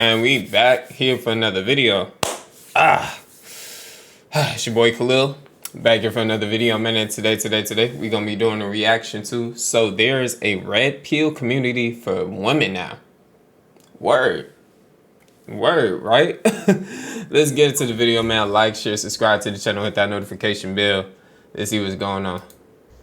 And we back here for another video. It's your boy Khalil, back here for another video. Man, and today we're gonna be doing a reaction to. So there's a red pill community for women now. Word, right? Let's get into the video, man. Like, share, subscribe to the channel, hit that notification bell. Let's see what's going on.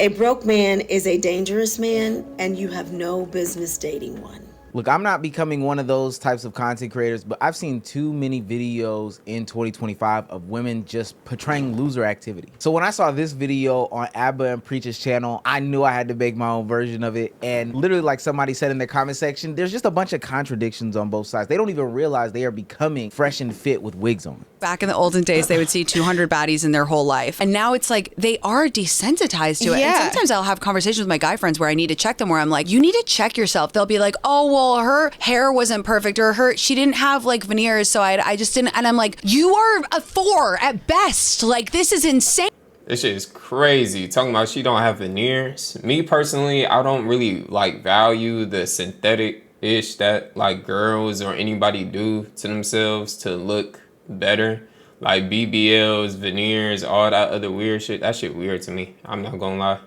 A broke man is a dangerous man, and you have no business dating one. Look, I'm not becoming one of those types of content creators, but I've seen too many videos in 2025 of women just portraying loser activity. So when I saw this video on Abba and Preach's channel, I knew I had to make my own version of it. And literally, like somebody said in the comment section, there's just a bunch of contradictions on both sides. They don't even realize they are becoming fresh and fit with wigs on. Back in the olden days, they would see 200 baddies in their whole life. And now it's like they are desensitized to it. Yeah. And sometimes I'll have conversations with my guy friends where I need to check them, where I'm like, you need to check yourself. They'll be like, oh, well, her hair wasn't perfect, or she didn't have like veneers, so I just didn't. And I'm like, you are a 4 at best. Like, this is insane. This shit is crazy. Talking about she don't have veneers. Me personally, I don't really like value the synthetic-ish that like girls or anybody do to themselves to look better. Like BBLs, veneers, all that other weird shit. That shit weird to me. I'm not gonna lie.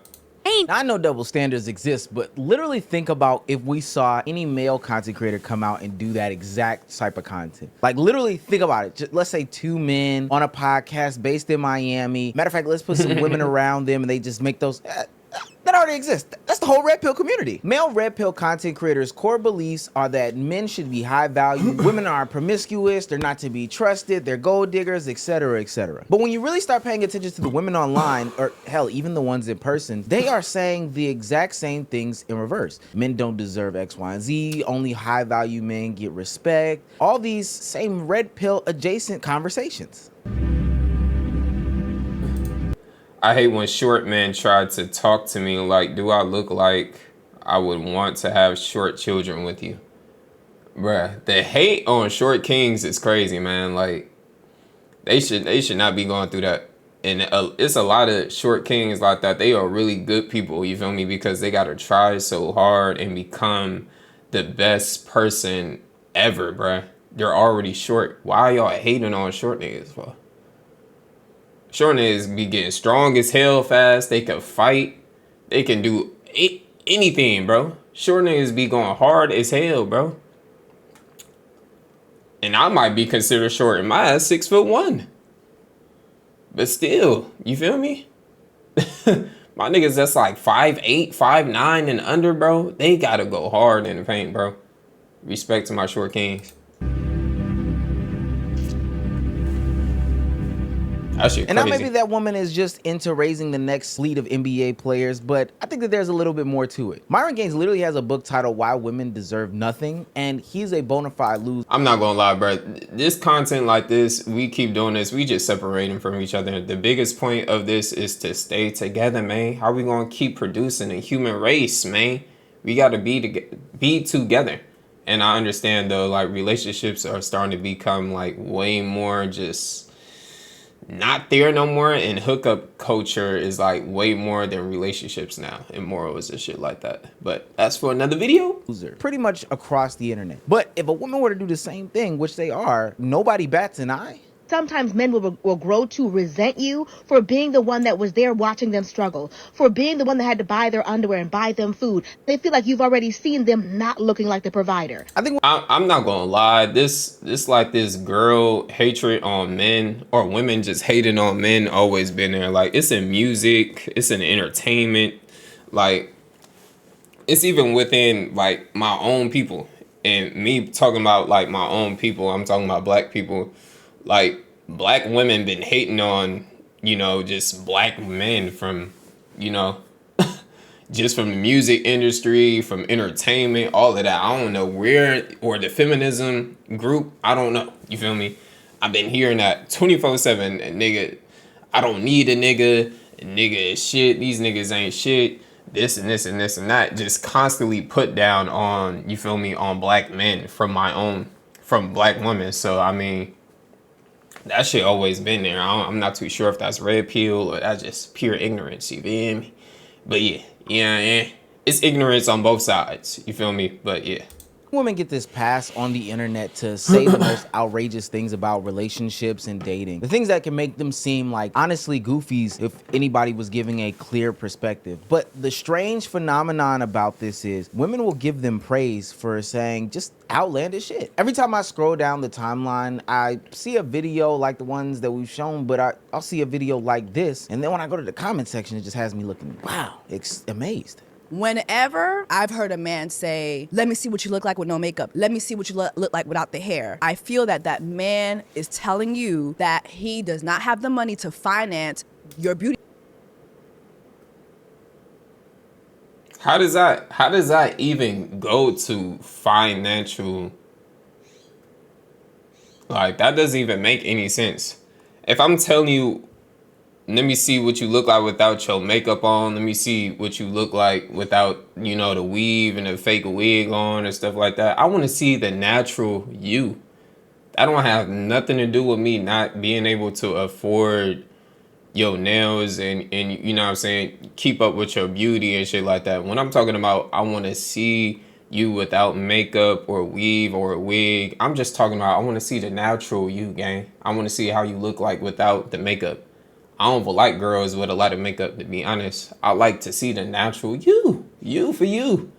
I know double standards exist, but literally think about if we saw any male content creator come out and do that exact type of content. Like, literally think about it. Just, let's say 2 men on a podcast based in Miami. Matter of fact, let's put some women around them and they just make those... that already exists. That's the whole red pill community. Male red pill content creators' core beliefs are that men should be high value, women are promiscuous, they're not to be trusted, they're gold diggers, etc., etc. But when you really start paying attention to the women online, or hell, even the ones in person, they are saying the exact same things in reverse. Men don't deserve X, Y, and Z. Only high value men get respect. All these same red pill adjacent conversations. I hate when short men try to talk to me like, do I look like I would want to have short children with you? Bruh, the hate on short kings is crazy, man. Like, they should not be going through that. And it's a lot of short kings like that. They are really good people, you feel me? Because they gotta try so hard and become the best person ever, bruh. They're already short. Why are y'all hating on short niggas for? Short niggas be getting strong as hell fast. They can fight. They can do anything, bro. Short niggas be going hard as hell, bro. And I might be considered short in my ass 6'1". But still, you feel me? My niggas that's like 5'8", 5'9" and under, bro. They gotta go hard in the paint, bro. Respect to my short kings. And now maybe that woman is just into raising the next fleet of NBA players, but I think that there's a little bit more to it. Myron Gaines literally has a book titled Why Women Deserve Nothing, and he's a bona fide loser. I'm not gonna lie, bro. This content like this, we keep doing this, we just separating from each other. The biggest point of this is to stay together, man. How we gonna keep producing a human race, man? We gotta be together. And I understand though, like relationships are starting to become like way more just not there no more, and hookup culture is like way more than relationships now, and morals and shit like that. But that's for another video. Pretty much across the internet. But if a woman were to do the same thing, which they are, nobody bats an eye. Sometimes men will grow to resent you for being the one that was there watching them struggle, for being the one that had to buy their underwear and buy them food. They feel like you've already seen them not looking like the provider. I'm not gonna lie, this like this girl hatred on men, or women just hating on men, always been there. Like, it's in music, it's in entertainment, like it's even within like my own people. And me talking about like my own people, I'm talking about black people. Like, black women been hating on, you know, just black men from, you know, just from the music industry, from entertainment, all of that. I don't know where, or the feminism group, I don't know. You feel me? I've been hearing that 24/7, nigga, I don't need a nigga is shit, these niggas ain't shit, this and this and this and that. Just constantly put down on, you feel me, on black men from black women. So, I mean, that shit always been there. I'm not too sure if that's red pill or that's just pure ignorance, you feel me? But yeah, it's ignorance on both sides, you feel me? But yeah. Women get this pass on the internet to say the most outrageous things about relationships and dating. The things that can make them seem like honestly goofies if anybody was giving a clear perspective. But the strange phenomenon about this is women will give them praise for saying just outlandish shit. Every time I scroll down the timeline, I see a video like the ones that we've shown, but I'll see a video like this. And then when I go to the comment section, it just has me looking, wow, amazed. Whenever I've heard a man say, let me see what you look like with no makeup, let me see what you look like without the hair, I feel that that man is telling you that he does not have the money to finance your beauty. How does that even go to financial? Like, that doesn't even make any sense. If I'm telling you, let me see what you look like without your makeup on. Let me see what you look like without, the weave and the fake wig on and stuff like that. I want to see the natural you. That don't have nothing to do with me not being able to afford your nails and you know what I'm saying, keep up with your beauty and shit like that. When I'm talking about I want to see you without makeup or weave or a wig, I'm just talking about I want to see the natural you, gang. I want to see how you look like without the makeup. I don't like girls with a lot of makeup, to be honest. I like to see the natural you for you.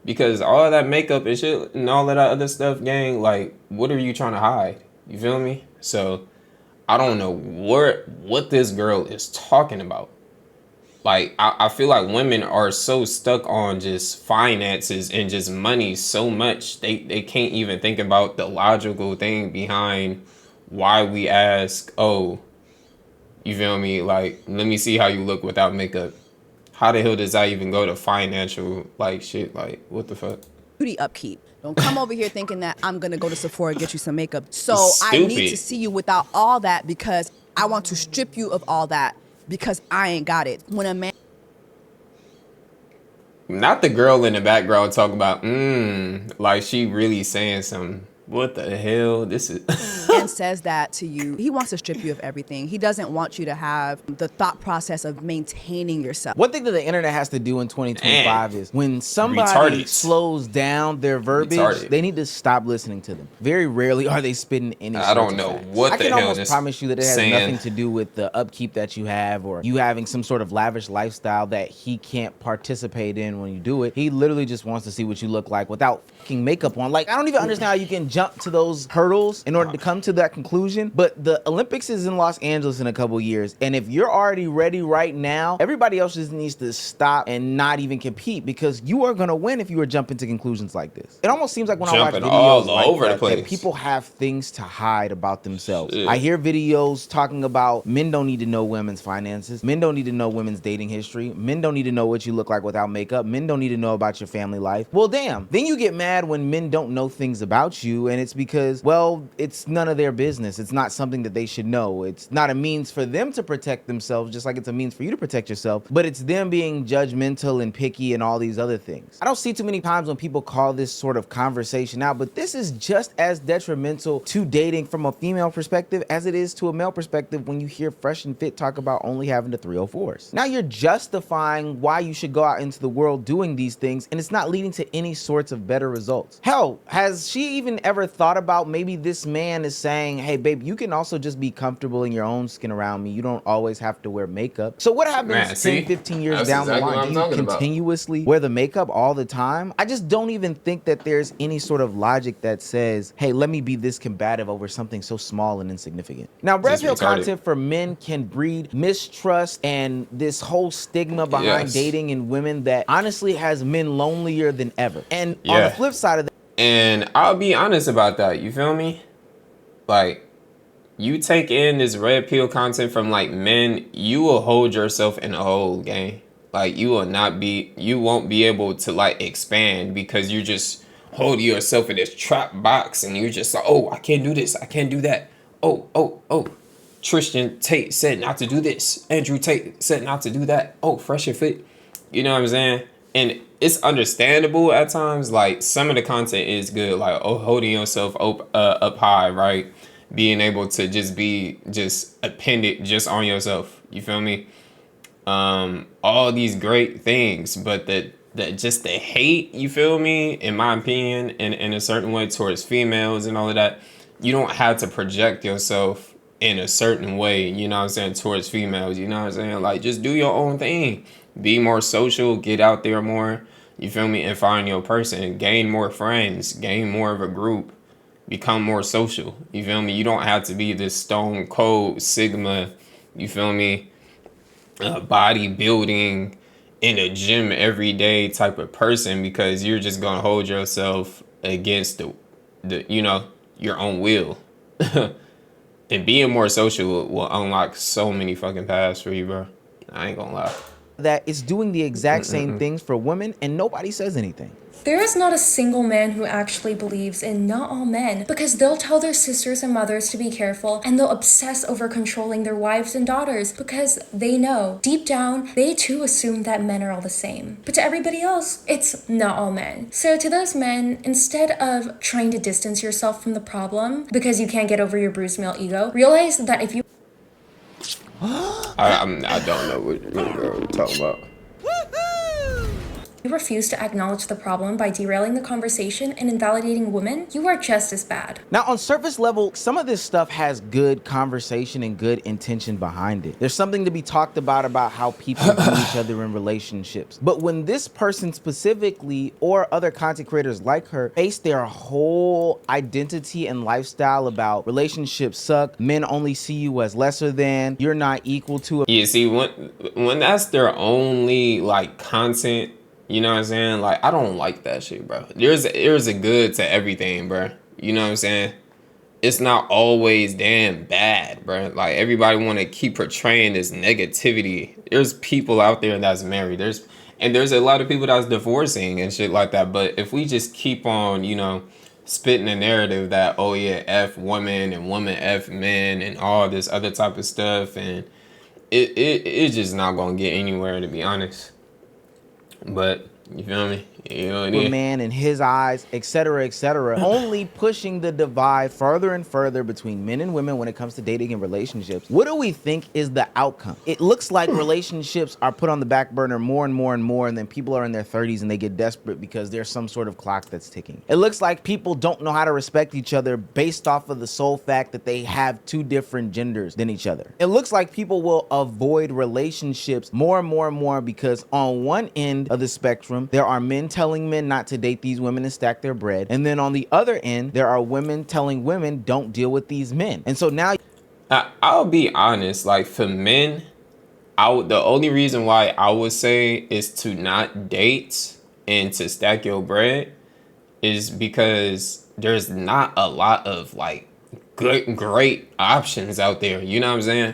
Because all that makeup and shit and all of that other stuff, gang, like, what are you trying to hide? You feel me? So, I don't know what this girl is talking about. Like, I feel like women are so stuck on just finances and just money so much. They can't even think about the logical thing behind why we ask, oh, you feel me? Like, let me see how you look without makeup. How the hell does that even go to financial, like, shit? Like, what the fuck? Beauty upkeep. Don't come over here thinking that I'm going to go to Sephora and get you some makeup. So Stupid. I need to see you without all that because I want to strip you of all that because I ain't got it. When a man... Not the girl in the background talking about, like she really saying something. What the hell? This is... and says that to you, he wants to strip you of everything. He doesn't want you to have the thought process of maintaining yourself. One thing that the internet has to do in 2025 is when somebody Retarded. slows down their verbiage, Retarded. they need to stop listening to them. Very rarely are they spitting any I don't sorts of know facts. what I the can hell almost this promise you that it has saying. nothing to do with the upkeep that you have or you having some sort of lavish lifestyle that he can't participate in when you do it. He literally just wants to see what you look like without fucking makeup on. Like, I don't even understand how you can jump to those hurdles in order to come to that conclusion. But the Olympics is in Los Angeles in a couple years. And if you're already ready right now, everybody else just needs to stop and not even compete because you are going to win if you were jumping to conclusions like this. It almost seems like when Jumping I watch all videos like over the that, place. that people have things to hide about themselves. Shit. I hear videos talking about men don't need to know women's finances. Men don't need to know women's dating history. Men don't need to know what you look like without makeup. Men don't need to know about your family life. Well, damn. Then you get mad when men don't know things about you and it's because, well, it's none of their business. It's not something that they should know. It's not a means for them to protect themselves, just like it's a means for you to protect yourself, but it's them being judgmental and picky and all these other things. I don't see too many times when people call this sort of conversation out, but this is just as detrimental to dating from a female perspective as it is to a male perspective when you hear Fresh and Fit talk about only having the 304s. Now you're justifying why you should go out into the world doing these things, and it's not leading to any sorts of better results. Hell, has she even ever thought about maybe this man is saying, hey babe, you can also just be comfortable in your own skin around me. You don't always have to wear makeup. So what happens 10, 15 years That's down exactly the what line? I'm Do you talking about. continuously wear the makeup all the time? I just don't even think that there's any sort of logic that says, hey, let me be this combative over something so small and insignificant. Now, red Just pill retarded. content for men can breed mistrust and this whole stigma behind Yes. dating in women that honestly has men lonelier than ever. And on Yeah. the flip side of that, And I'll be honest about that. You feel me? Like, you take in this red pill content from like men, you will hold yourself in a hole, gang. Like, you won't be able to like expand because you just hold yourself in this trap box and you're just like, oh, I can't do this, I can't do that. Oh. Tristan Tate said not to do this. Andrew Tate said not to do that. Oh, Fresh and Fit. You know what I'm saying? And it's understandable at times. Like, some of the content is good. Like, holding yourself up high, right? Being able to just be appended just on yourself. You feel me? All these great things. But the hate, you feel me, in my opinion, in a certain way towards females and all of that, you don't have to project yourself in a certain way, you know what I'm saying, towards females, you know what I'm saying? Like, just do your own thing. Be more social, get out there more, you feel me, and find your person. Gain more friends, gain more of a group, become more social, you feel me? You don't have to be this stone cold Sigma, you feel me, bodybuilding in a gym every day type of person, because you're just gonna hold yourself against the you know, your own will. And being more social will unlock so many fucking paths for you, bro. I ain't gonna lie. That it's doing the exact same things for women and nobody says anything. There is not a single man who actually believes in not all men, because they'll tell their sisters and mothers to be careful, and they'll obsess over controlling their wives and daughters because they know deep down they too assume that men are all the same. But to everybody else, it's not all men. So to those men, instead of trying to distance yourself from the problem because you can't get over your bruised male ego, realize that if you I don't know what you're talking about. you refuse to acknowledge the problem by derailing the conversation and invalidating women, you are just as bad. Now, on surface level, some of this stuff has good conversation and good intention behind it. There's something to be talked about how people view each other in relationships. But when this person specifically, or other content creators like her, base their whole identity and lifestyle about relationships suck, men only see you as lesser than, you're not equal to Yeah, see, when that's their only, like, content, you know what I'm saying? Like, I don't like that shit, bro. There's a good to everything, bro. You know what I'm saying? It's not always damn bad, bro. Like, everybody want to keep portraying this negativity. There's people out there that's married. There's a lot of people that's divorcing and shit like that. But if we just keep on, you know, spitting a narrative that, oh yeah, F women and women F men and all this other type of stuff, and it's just not gonna get anywhere, to be honest. But you feel me? You know what I mean? man in his eyes, etc., only pushing the divide further and further between men and women when it comes to dating and relationships. What do we think is the outcome? It looks like relationships are put on the back burner more and more and more, and then people are in their 30s and they get desperate because there's some sort of clock that's ticking. It looks like people don't know how to respect each other based off of the sole fact that they have two different genders than each other. It looks like people will avoid relationships more and more and more because on one end of the spectrum, there are men telling men not to date these women and stack their bread. And then on the other end, there are women telling women don't deal with these men. And so now I'll be honest, like, for men, the only reason why I would say is to not date and to stack your bread is because there's not a lot of, like, great options out there. You know what I'm saying?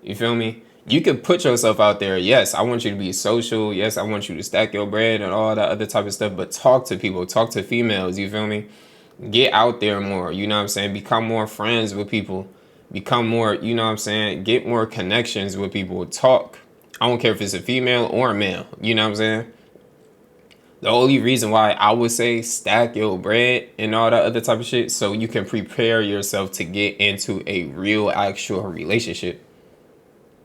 You feel me? You can put yourself out there. Yes, I want you to be social. Yes, I want you to stack your bread and all that other type of stuff. But talk to people. Talk to females. You feel me? Get out there more. You know what I'm saying? Become more friends with people. Become more, you know what I'm saying? Get more connections with people. Talk. I don't care if it's a female or a male. You know what I'm saying? The only reason why I would say stack your bread and all that other type of shit, so you can prepare yourself to get into a real actual relationship.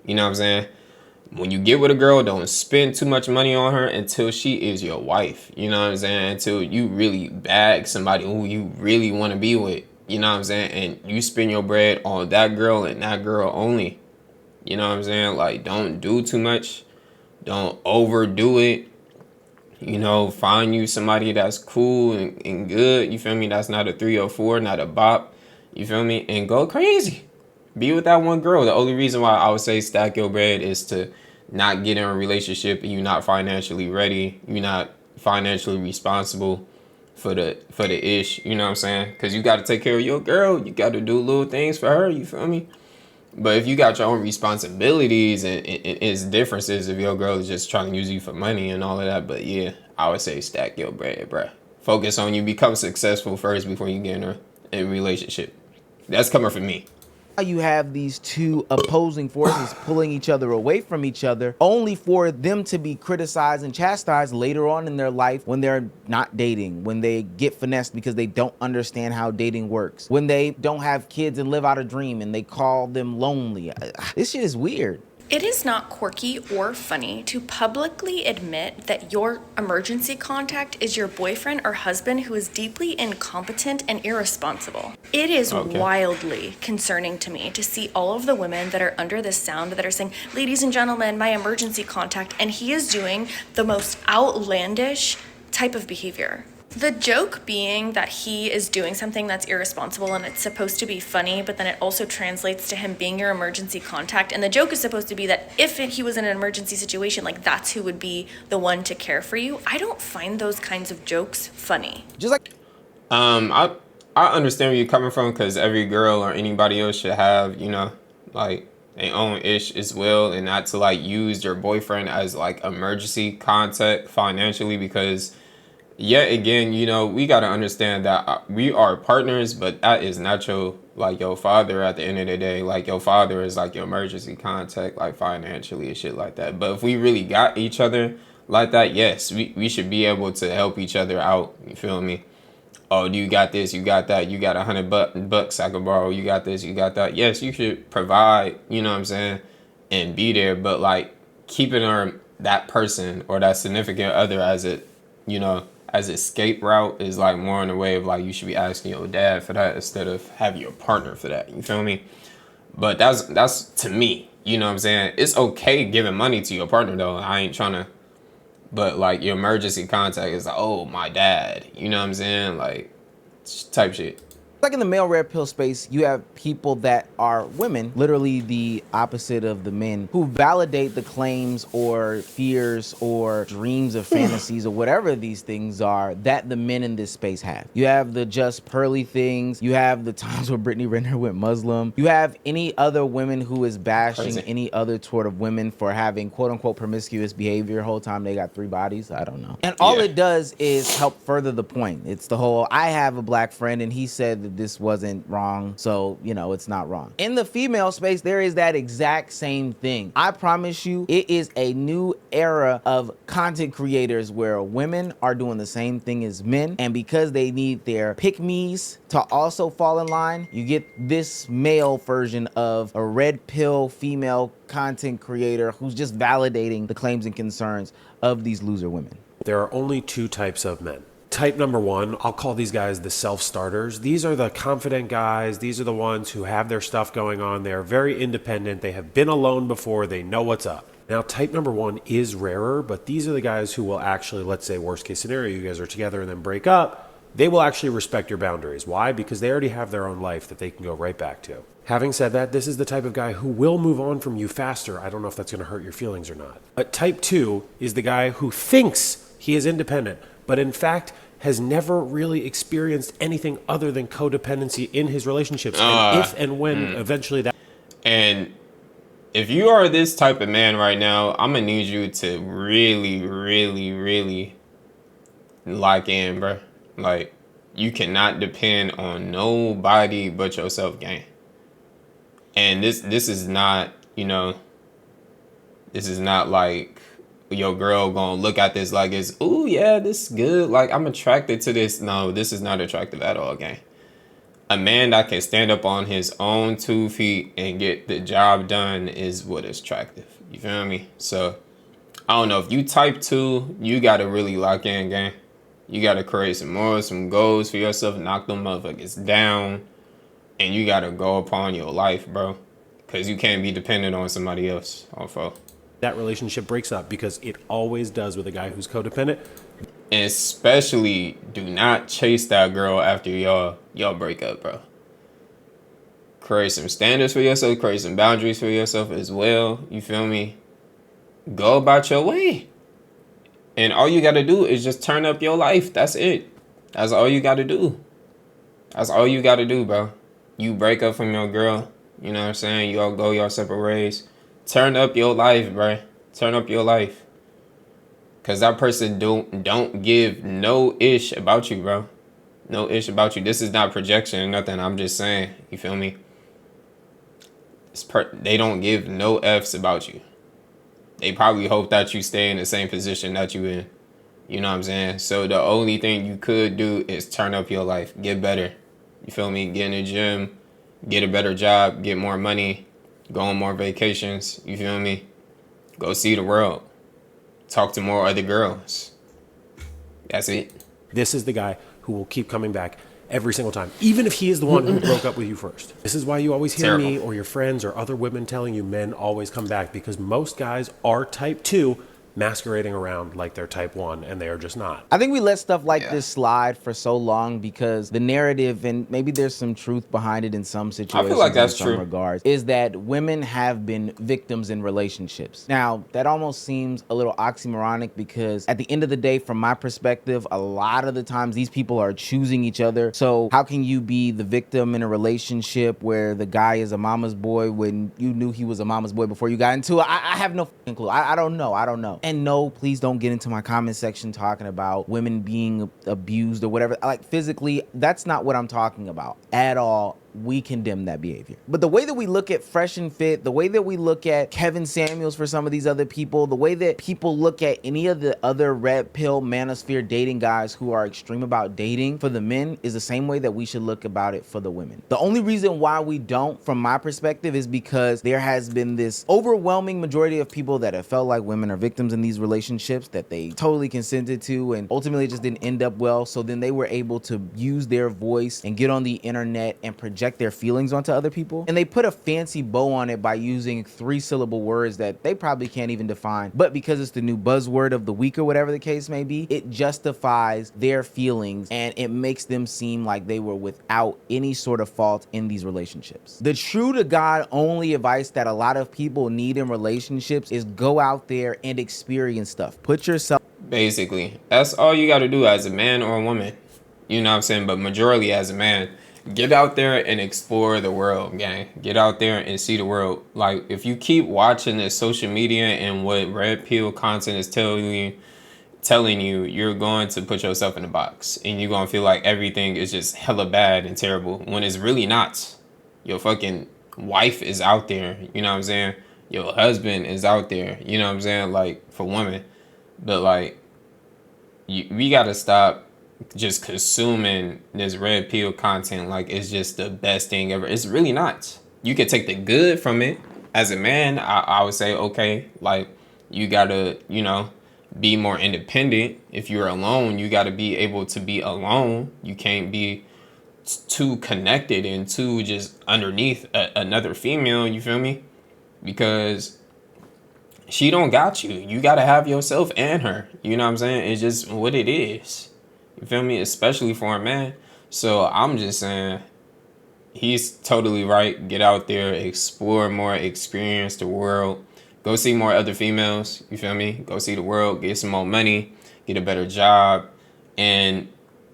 You know what I'm saying? When you get with a girl, don't spend too much money on her until she is your wife. You know what I'm saying? Until you really bag somebody who you really want to be with. You know what I'm saying? And you spend your bread on that girl and that girl only. You know what I'm saying? Like, don't do too much. Don't overdo it. You know, find you somebody that's cool and good. You feel me? That's not a 304, not a bop. You feel me? And go crazy. Be with that one girl. The only reason why I would say stack your bread is to not get in a relationship and you're not financially ready. You're not financially responsible for the ish. You know what I'm saying? Because you got to take care of your girl. You got to do little things for her. You feel me? But if you got your own responsibilities and it's differences if your girl is just trying to use you for money and all of that. But yeah, I would say stack your bread, bruh. Focus on you. Become successful first before you get in a relationship. That's coming from me. You have these two opposing forces pulling each other away from each other, only for them to be criticized and chastised later on in their life when they're not dating, when they get finessed because they don't understand how dating works, when they don't have kids and live out a dream and they call them lonely. This shit is weird. It is not quirky or funny to publicly admit that your emergency contact is your boyfriend or husband who is deeply incompetent and irresponsible. It is wildly concerning to me to see all of the women that are under this sound that are saying, ladies and gentlemen, my emergency contact, and he is doing the most outlandish type of behavior. The joke being that he is doing something that's irresponsible and it's supposed to be funny, but then it also translates to him being your emergency contact. And the joke is supposed to be that if he was in an emergency situation, like that's who would be the one to care for you. I don't find those kinds of jokes funny. Just like I understand where you're coming from, because every girl or anybody else should have, you know, like their own ish as well, and not to like use your boyfriend as like emergency contact financially, because yet again, you know, we got to understand that we are partners, but that is not your father at the end of the day. Like your father is like your emergency contact, like financially and shit like that. But if we really got each other like that, yes, we should be able to help each other out. You feel me? Oh, you got this, you got that, you got $100 I could borrow, you got this, you got that. Yes, you should provide, you know what I'm saying, and be there. But like keeping that person or that significant other as it, you know, as escape route is like more in the way of like you should be asking your dad for that instead of having your partner for that. You feel me? But that's to me, you know what I'm saying? It's okay giving money to your partner though. I ain't trying to, but like your emergency contact is like, oh, my dad, you know what I'm saying? Like type shit. Like in the male red pill space, you have people that are women, literally the opposite of the men, who validate the claims or fears or dreams or fantasies or whatever these things are that the men in this space have. You have the just pearly things. You have the times where Brittany Renner went Muslim. You have any other women who is bashing any other sort of women for having quote unquote promiscuous behavior the whole time they got 3 bodies. I don't know. And all it does is help further the point. It's the whole, I have a black friend and he said that this wasn't wrong, so you know it's not wrong. In the female space, there is that exact same thing. I promise you, it is a new era of content creators where women are doing the same thing as men, and because they need their pick-me's to also fall in line, you get this male version of a red pill female content creator who's just validating the claims and concerns of these loser women. There are only 2 types of men. Type number 1, I'll call these guys the self-starters. These are the confident guys. These are the ones who have their stuff going on. They're very independent. They have been alone before. They know what's up. Now, type number 1 is rarer, but these are the guys who will actually, let's say worst case scenario, you guys are together and then break up. They will actually respect your boundaries. Why? Because they already have their own life that they can go right back to. Having said that, this is the type of guy who will move on from you faster. I don't know if that's going to hurt your feelings or not. But type 2 is the guy who thinks he is independent, but in fact has never really experienced anything other than codependency in his relationships. And if and when eventually that... And if you are this type of man right now, I'm going to need you to really, really, really lock in, bro. Like, you cannot depend on nobody but yourself, gang. And this is not, you know, this is not like your girl gonna look at this like it's, ooh, yeah, this is good. Like, I'm attracted to this. No, this is not attractive at all, gang. A man that can stand up on his own 2 feet and get the job done is what is attractive. You feel me? So, I don't know. If you type 2, you gotta really lock in, gang. You gotta create some goals for yourself, knock them motherfuckers down, and you gotta go upon your life, bro. Because you can't be dependent on somebody else. That relationship breaks up, because it always does with a guy who's codependent. And especially, do not chase that girl after y'all break up, bro. Create some standards for yourself, create some boundaries for yourself as well. You feel me? Go about your way. And all you gotta do is just turn up your life. That's it. That's all you gotta do. That's all you gotta do, bro. You break up from your girl, you know what I'm saying? You all go your separate ways. Turn up your life, bro. Turn up your life. Cause that person don't give no ish about you, bro. No ish about you. This is not projection or nothing. I'm just saying. You feel me? They don't give no F's about you. They probably hope that you stay in the same position that you in. You know what I'm saying? So the only thing you could do is turn up your life. Get better. You feel me? Get in the gym. Get a better job. Get more money. Go on more vacations. You feel me? Go see the world. Talk to more other girls. That's it. This is the guy who will keep coming back every single time, even if he is the one who broke up with you first. This is why you always hear me or your friends or other women telling you men always come back, because most guys are type 2 masquerading around like they're type 1, and they are just not. I think we let stuff like this slide for so long because the narrative, and maybe there's some truth behind it in some situations, I feel like that's in some true. regards, is that women have been victims in relationships. Now, that almost seems a little oxymoronic because at the end of the day, from my perspective, a lot of the times these people are choosing each other. So how can you be the victim in a relationship where the guy is a mama's boy when you knew he was a mama's boy before you got into it? I have no fucking clue. I don't know. I don't know. And no, please don't get into my comment section talking about women being abused or whatever. Like physically, that's not what I'm talking about at all. We condemn that behavior. But the way that we look at Fresh and Fit, the way that we look at Kevin Samuels for some of these other people, the way that people look at any of the other red pill manosphere dating guys who are extreme about dating for the men is the same way that we should look about it for the women. The only reason why we don't, from my perspective, is because there has been this overwhelming majority of people that have felt like women are victims in these relationships that they totally consented to and ultimately just didn't end up well. So then they were able to use their voice and get on the internet and project their feelings onto other people, and they put a fancy bow on it by using 3-syllable words that they probably can't even define, but because it's the new buzzword of the week or whatever the case may be, it justifies their feelings and it makes them seem like they were without any sort of fault in these relationships. The true to God only advice that a lot of people need in relationships is go out there and experience stuff. Put yourself, Basically, that's all you got to do as a man or a woman. You know what I'm saying? But majority as a man, get out there and explore the world, gang. Get out there and see the world. Like, if you keep watching the social media and what red pill content is telling you, you're going to put yourself in a box and you're going to feel like everything is just hella bad and terrible when it's really not. Your fucking wife is out there, you know what I'm saying? Your husband is out there, you know what I'm saying? Like, for women. But like, we got to stop just consuming this red pill content like it's just the best thing ever. It's really not. You can take the good from it. As a man, I would say, okay, like, you gotta, be more independent. If you're alone, you gotta be able to be alone. You can't be too connected and too just underneath another female, you feel me? Because she don't got you. You gotta have yourself and her. You know what I'm saying? It's just what it is. You feel me? Especially for a man. So I'm just saying, he's totally right. Get out there, explore more, experience the world. Go see more other females. You feel me? Go see the world, get some more money, get a better job. And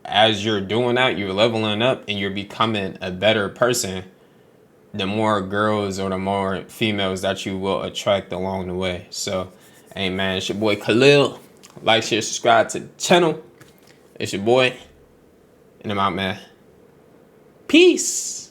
as you're doing that, you're leveling up and you're becoming a better person. The more girls or the more females that you will attract along the way. So, hey man, it's your boy Khalil. Like, share, subscribe to the channel. It's your boy, and I'm out, man. Peace.